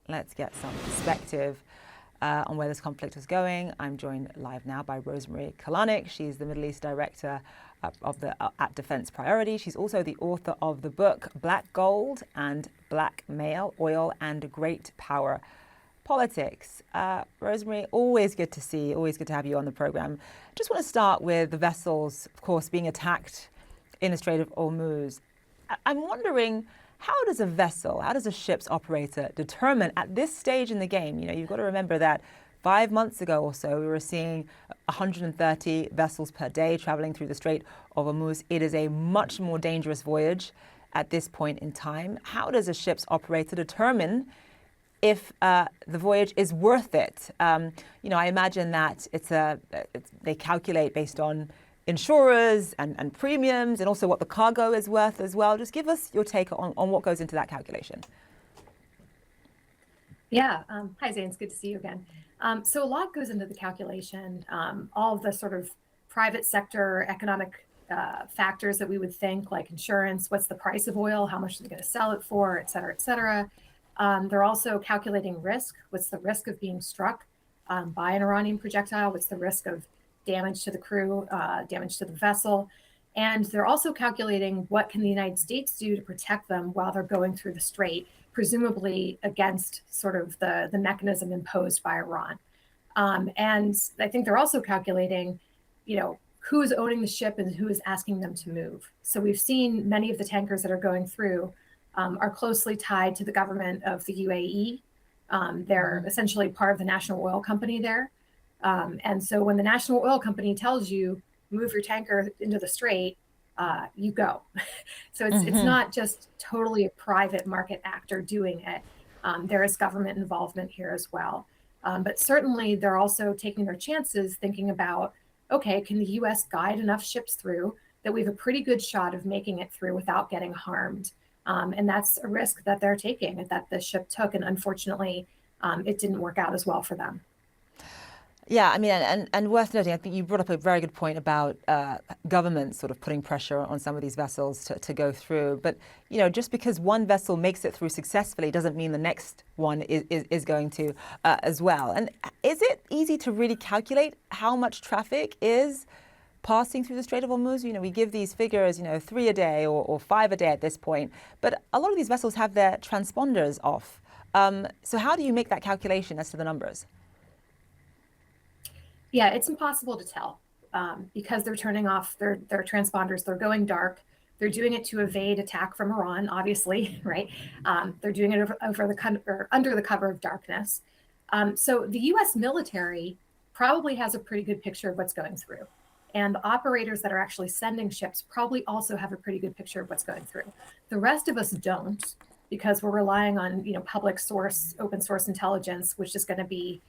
Let's get some perspective on where this conflict is going. I'm joined live now by Rosemary Kelanic. She's the Middle East Director at Defense Priority. She's also the author of the book Black Gold and Blackmail, Oil and Great Power Politics. Rosemary, always good to see you, always good to have you on the program. Just want to start with the vessels, of course, being attacked in the Strait of Hormuz. I'm wondering, how does a ship's operator determine at this stage in the game? You know, you've got to remember that 5 months ago or so, we were seeing 130 vessels per day traveling through the Strait of Hormuz. It is a much more dangerous voyage at this point in time. How does a ship's operator determine if the voyage is worth it? I imagine that they calculate based on insurers and premiums, and also what the cargo is worth as well. Just give us your take on what goes into that calculation. Yeah. Hi, Zane. It's good to see you again. So a lot goes into the calculation. All of the sort of private sector economic factors that we would think, like insurance, what's the price of oil, how much are they going to sell it for, et cetera, et cetera. They're also calculating risk. What's the risk of being struck by an Iranian projectile? What's the risk of damage to the crew, damage to the vessel? And they're also calculating what can the United States do to protect them while they're going through the strait, presumably against sort of the mechanism imposed by Iran. And I think they're also calculating, who is owning the ship and who is asking them to move. So we've seen many of the tankers that are going through are closely tied to the government of the UAE. They're essentially part of the national oil company there. And so when the national oil company tells you, move your tanker into the strait, you go. So it's not just totally a private market actor doing it. There is government involvement here as well. But certainly they're also taking their chances, thinking about, okay, can the US guide enough ships through that we have a pretty good shot of making it through without getting harmed? And that's a risk that they're taking and that the ship took. And unfortunately, it didn't work out as well for them. Yeah, I mean, and worth noting, I think you brought up a very good point about governments sort of putting pressure on some of these vessels to go through. But, just because one vessel makes it through successfully doesn't mean the next one is going to as well. And is it easy to really calculate how much traffic is passing through the Strait of Hormuz? We give these figures, 3 a day or 5 a day at this point. But a lot of these vessels have their transponders off. So how do you make that calculation as to the numbers? Yeah, it's impossible to tell because they're turning off their transponders. They're going dark. They're doing it to evade attack from Iran, obviously, right? They're doing it under the cover of darkness. So the U.S. military probably has a pretty good picture of what's going through. And the operators that are actually sending ships probably also have a pretty good picture of what's going through. The rest of us don't, because we're relying on public source, open source intelligence, which is going to be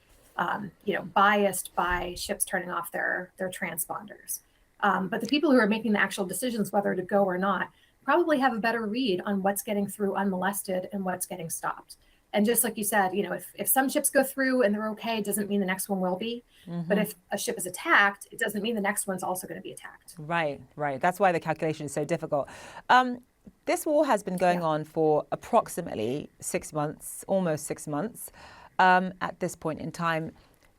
biased by ships turning off their transponders. But the people who are making the actual decisions whether to go or not probably have a better read on what's getting through unmolested and what's getting stopped. And just like you said, if some ships go through and they're okay, it doesn't mean the next one will be. But if a ship is attacked, it doesn't mean the next one's also going to be attacked. Right. That's why the calculation is so difficult. This war has been going on for approximately 6 months, almost 6 months. At this point in time.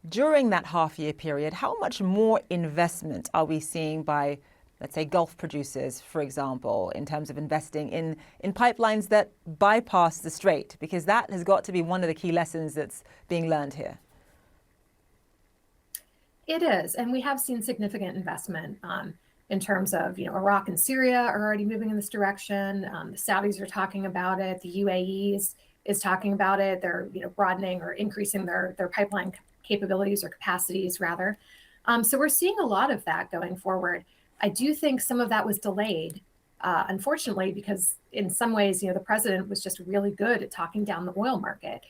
During that half-year period, how much more investment are we seeing by, let's say, Gulf producers, for example, in terms of investing in pipelines that bypass the strait? Because that has got to be one of the key lessons that's being learned here. It is, and we have seen significant investment in terms of, Iraq and Syria are already moving in this direction. The Saudis are talking about it. The UAE is talking about it. They're broadening or increasing their pipeline capabilities or capacities rather. So we're seeing a lot of that going forward. I do think some of that was delayed, unfortunately, because in some ways, the president was just really good at talking down the oil market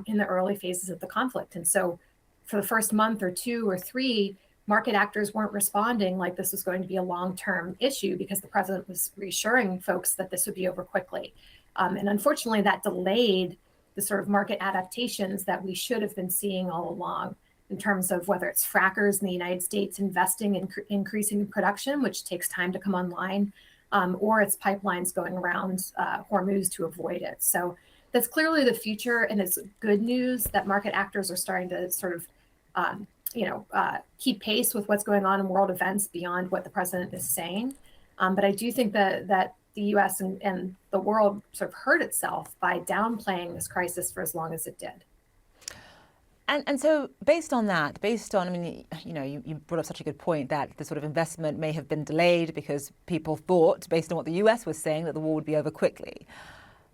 in the early phases of the conflict. And so for the first month or 2 or 3, market actors weren't responding like this was going to be a long-term issue because the president was reassuring folks that this would be over quickly. And unfortunately, that delayed the sort of market adaptations that we should have been seeing all along in terms of whether it's frackers in the United States investing in increasing production, which takes time to come online, or it's pipelines going around Hormuz to avoid it. So that's clearly the future, and it's good news that market actors are starting to sort of, keep pace with what's going on in world events beyond what the president is saying. But I do think that the U.S. and the world sort of hurt itself by downplaying this crisis for as long as it did. And so based on, I mean, you brought up such a good point that the sort of investment may have been delayed because people thought, based on what the US was saying, that the war would be over quickly.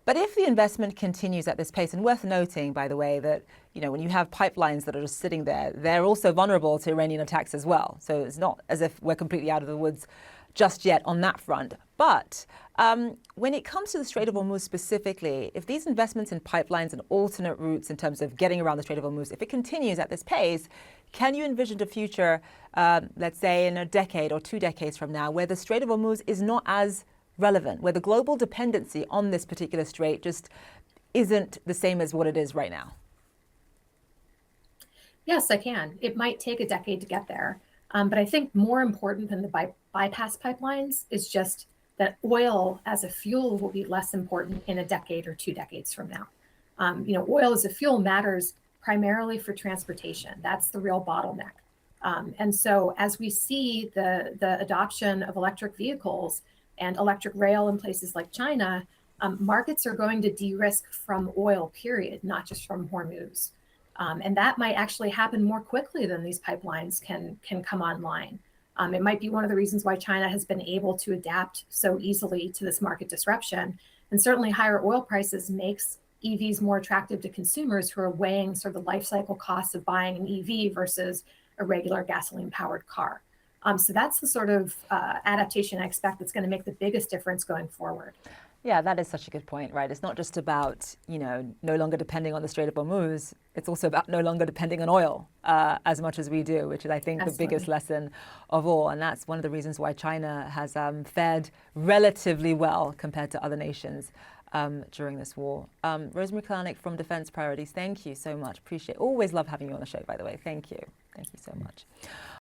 But if the investment continues at this pace, and worth noting, by the way, that, when you have pipelines that are just sitting there, they're also vulnerable to Iranian attacks as well. So it's not as if we're completely out of the woods just yet on that front. But when it comes to the Strait of Hormuz specifically, if these investments in pipelines and alternate routes in terms of getting around the Strait of Hormuz, if it continues at this pace, can you envision a future, let's say in a decade or 2 decades from now, where the Strait of Hormuz is not as relevant, where the global dependency on this particular strait just isn't the same as what it is right now? Yes, I can. It might take a decade to get there. But I think more important than the bypass pipelines is just that oil as a fuel will be less important in a decade or 2 decades from now. Oil as a fuel matters primarily for transportation. That's the real bottleneck. And so as we see the adoption of electric vehicles and electric rail in places like China, markets are going to de-risk from oil, period, not just from Hormuz. And that might actually happen more quickly than these pipelines can come online. It might be one of the reasons why China has been able to adapt so easily to this market disruption. And certainly higher oil prices makes EVs more attractive to consumers who are weighing sort of the life cycle costs of buying an EV versus a regular gasoline powered car. So that's the sort of adaptation I expect that's going to make the biggest difference going forward. Yeah, that is such a good point, right? It's not just about, no longer depending on the Strait of Hormuz. It's also about no longer depending on oil as much as we do, which is, I think, Absolutely. the biggest lesson of all. And that's one of the reasons why China has fared relatively well compared to other nations during this war. Rosemary Kelanic from Defense Priorities, thank you so much. Appreciate it. Always love having you on the show, by the way. Thank you. Thank you so much.